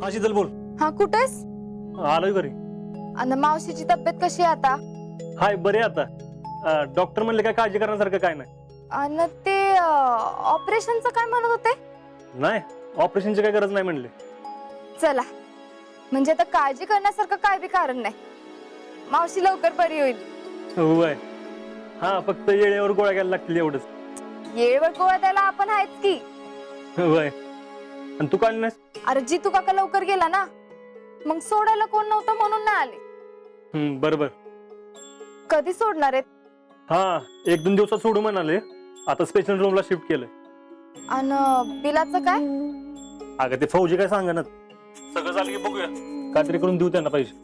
हा शीतल बोल. हा कुठेस? आलोय घरी. आणि मावशीची तब्येत कशी आहे आता? हाय बरे आता. डॉक्टर म्हणले काय काळजी करण्यासारखं काय नाही. आणि ते ऑपरेशनचं काय म्हणत होते? नाही ऑपरेशनची काय गरज नाही म्हणले. चला, म्हणजे आता काळजी करण्यासारखं काय बी कारण नाही. मावशी लवकर बरी होईल. होय. हा फक्त येळेवर गोळ्या घ्यायला लागतील एवढंच. येळेवर गोळ्या द्यायला आपण आहेच की. होय. आणि तू काय नाहीस? अरे जितू काका लवकर गेला ना, मग सोडायला कोण नव्हतं म्हणून नाही आले. बरोबर. कधी सोडणार आहेत? हा 1-2 दिवसात सोडू म्हणाले. आता स्पेशल रूमला शिफ्ट केलंय. आणि बिलाचं काय? अगं ते फौजी काय सांगणार. सगळं झालं की बघूया, काहीतरी करून देऊ त्यांना पैसे.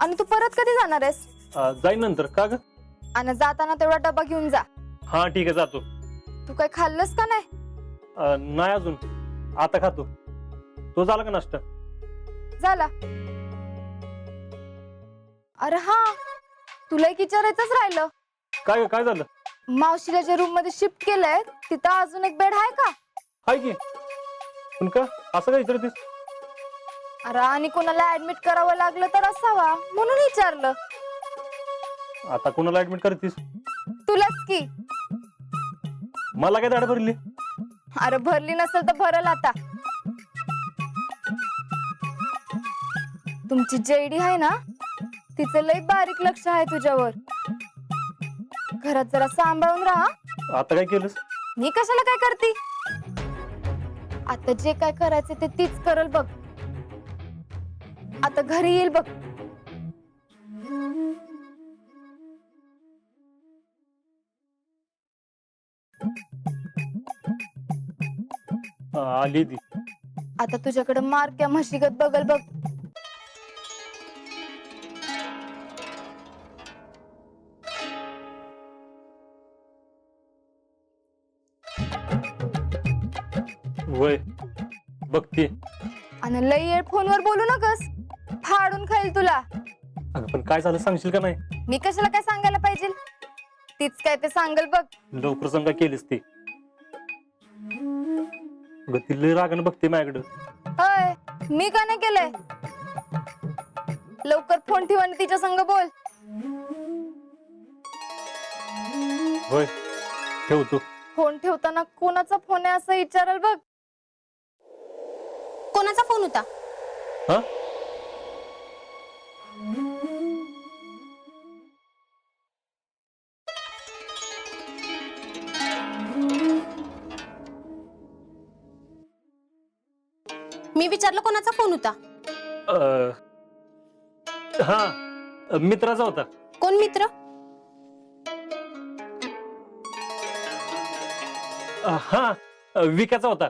आणि तू परत कधी जाणार आहेस? जाईन नंतर. का ग? आणि जाताना तेवढा डबा घेऊन जा. हा ठीक आहे जातो. तू काय खाल्लंस का नाही? नाही अजून, आता खातो. तो झाला का नाश्ता? झाला. अरे हा, तुला एक विचारायचंच राहिलं. काय काय झालं? मावशीला ज्या रूम मध्ये शिफ्ट केलंय तिथं अजून एक बेड आहे का? हाय की. पण का असं काय विचारतेस? अरे आणि कोणाला ऍडमिट करावं लागलं तर असावा म्हणून विचारलं. आता कोणाला ऍडमिट करतेस? तुलाच की. मला काय दाढ भरली? अरे भरली नसेल तर भरल आता. तुमची जेडी आहे ना, तिचं लय बारीक लक्ष आहे तुझ्यावर. घरात जरा सांभाळून राहा. आता काय केलंस? मी कशाला काय करते? आता जे काय करायचं ते तीच करल बघ. आता घरी येईल बघ. आली ती. आता तुझ्याकडे मारक्या म्हशीगत बघल बघ. वय बघते. आणि लई येळ फोनवर बोलू नकस, फाडून खाईल तुला. अगं पण काय झालं सांगशील का नाही? मी कशाला काय सांगायला पाहिजे? तीच काय ते सांगल बघ. लवकर सांग काय केलीस ती. अगं ती लय रागानं बघते माझ्याकडं. होय, मी का नाही केलंय? लवकर फोन ठेव आणि तिच्या संग बोल. होय ठेवतो. फोन ठेवताना कोणाचा फोन आहे असं विचारल बघ. कोणाचा फोन होता? हा मी विचारलं कोणाचा फोन होता? हा मित्राचा होता. कोण मित्र? हा विकाचा होता.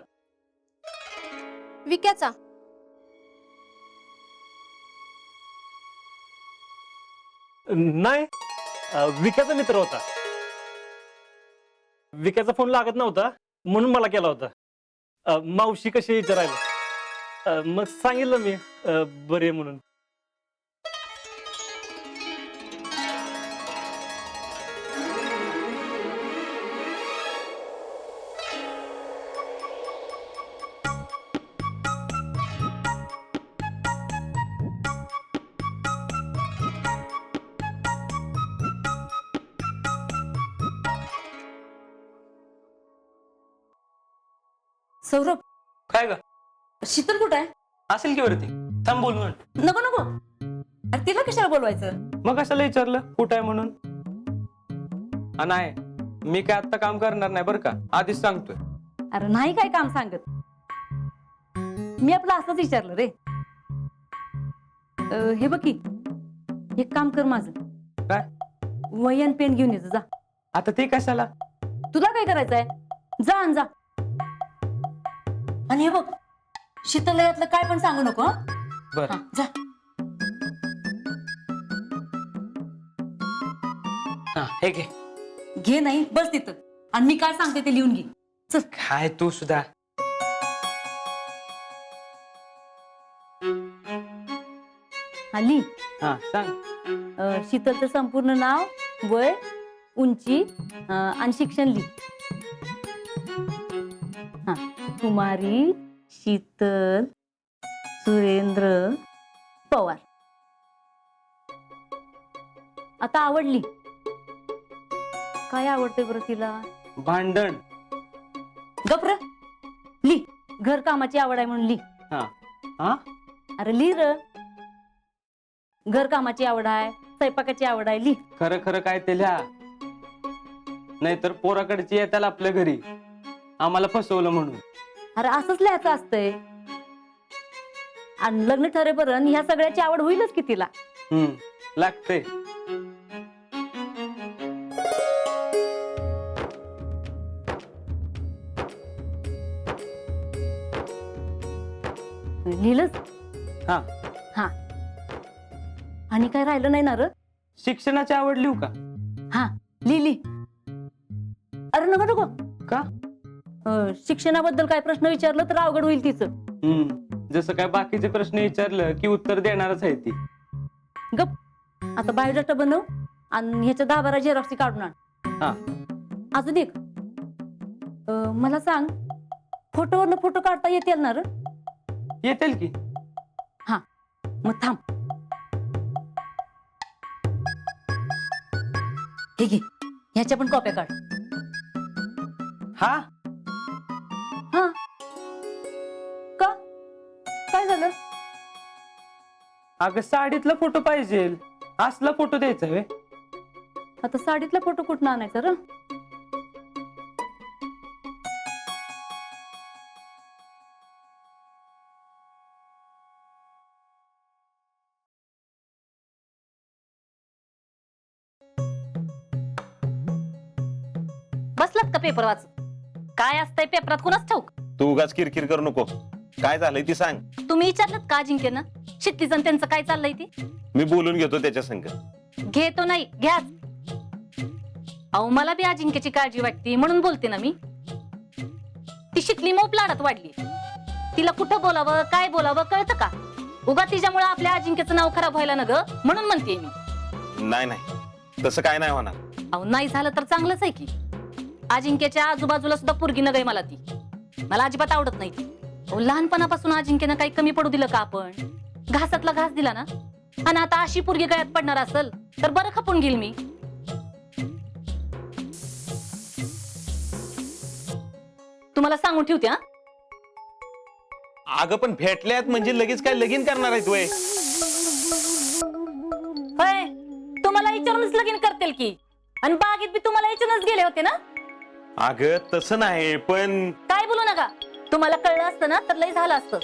विक्याचा? नाही विकाचा मित्र होता. विकाचा फोन लागत नव्हता म्हणून मला केला होता. मावशी कशी विचारायला. मग सांगितलं मी बरे म्हणून. सौरभ, काय ग? शीतल कुठं आहे? असेल की वरती. थांब बोलू. नको नको, अरे तिला कशाला बोलवायचं? मग कशाला विचारलं कुठं आहे म्हणून? नाही, मी काय आता काम करणार नाही बरं का, आधीच सांगतोय. अरे नाही काय काम सांगत, मी आपलं असंच विचारलं रे. हे बघ की, एक काम कर माझं. काय? वही आणि पेन घेऊन येतो जा. आता ते कशाला? तुला काय करायचंय? जा आणि जा. आणि हे बघ, शीतलला यातलं काय पण सांगू नको. बर हा, जा. हा हे घे. घे नाही, बस तिथं आणि मी काय सांगते ते लिहून घे. चल. काय तू सुद्धा. आली. हा सांग. शीतलचं संपूर्ण नाव, वय, उंची आणि शिक्षण लिह. हा, कुमारी शीतल सुरेंद्र पवार. आता आवडली. काय आवडते बरं तिला? भांडण. गप्र ली. घर कामाची आवड आहे म्हणून ली. हा अरे ली र. घर कामाची आवड आहे, स्वयंपाकाची आवड आहे, ली. खरं खरं काय ते लिहा, नाहीतर पोराकडची येताल आपल्या घरी आम्हाला फसवलं म्हणून. अरे असंच लिहायचं असतंय. आणि लग्न ठरेपर्यंत ह्या सगळ्याची आवड होईलच की तिला. लागतंय. लिहिलंच. हा. हा. आणि काय राहिलं नाही ना र? शिक्षणाची आवड लिहू का? हा लिहिली. अरे नको नको. का? शिक्षणाबद्दल काय प्रश्न विचारलं तर अवघड होईल तिचं. जसं काय बाकीचे प्रश्न विचारलं की उत्तर देणारच आहे ती. गप. आता बायोडाटा बनव आणि ह्याच्या 10-12 झेरॉक्स काढून आण. हा. अजून एक मला सांग, फोटोवरनं फोटो काढता येतील ना र? येतील की. हा मग थांब. हे घे, ह्याच्या पण कॉप्या काढ. हा. हा. का? काय झालं? अगं साडीतला फोटो पाहिजे, असला फोटो द्यायचा वे. आता साडीतला फोटो कुठं आणायचा र? बसलात का पेपर वाच? काय असतंय पेपरात कुणाच ठाऊक? तू उगाच किरकिर करू नको. काय झालंय ती सांग. तुम्ही विचारलं का अजिंक्यनं? शिट्टीजण त्यांचं काय चाललंय ती? मी बोलून घेतो त्याच्या संग. घेतो नाही घ्याच. अहो मला बी अजिंक्यची काळजी वाटते म्हणून बोलते ना मी. ती शिकली मग लाडात वाढली. तिला कुठं बोलावं काय बोलावं कळतं का? उगा तिच्यामुळे आपल्या अजिंक्यचं नाव खराब व्हायला न ग म्हणून म्हणते मी. नाही नाही, तसं काय नाही होणार. अहो नाही झालं तर चांगलंच आहे की. अजिंक्यच्या आजूबाजूला सुद्धा पोरगी न गई मला ती. मला अजिबात आवडत नाही ती. अहो लहानपणापासून अजिंक्यनं काही कमी पडू दिलं का आपण? घासातला घास दिला ना. आणि आता अशी पोरगी गळ्यात पडणार असेल तर बरं खपून घेईल मी. तुम्हाला सांगून ठेवते हा. अगं पण भेटल्यात म्हणजे लगेच काय लगीन करणार आहे तू? होय तुम्हाला विचारूनच लगीन करतील की. आणि बागेत बी तुम्हाला विचारूनच गेले होते ना. अगं तसं नाही, पण काय बोलू नका. तुम्हाला कळलं असतं ना तर लय झालं असतं.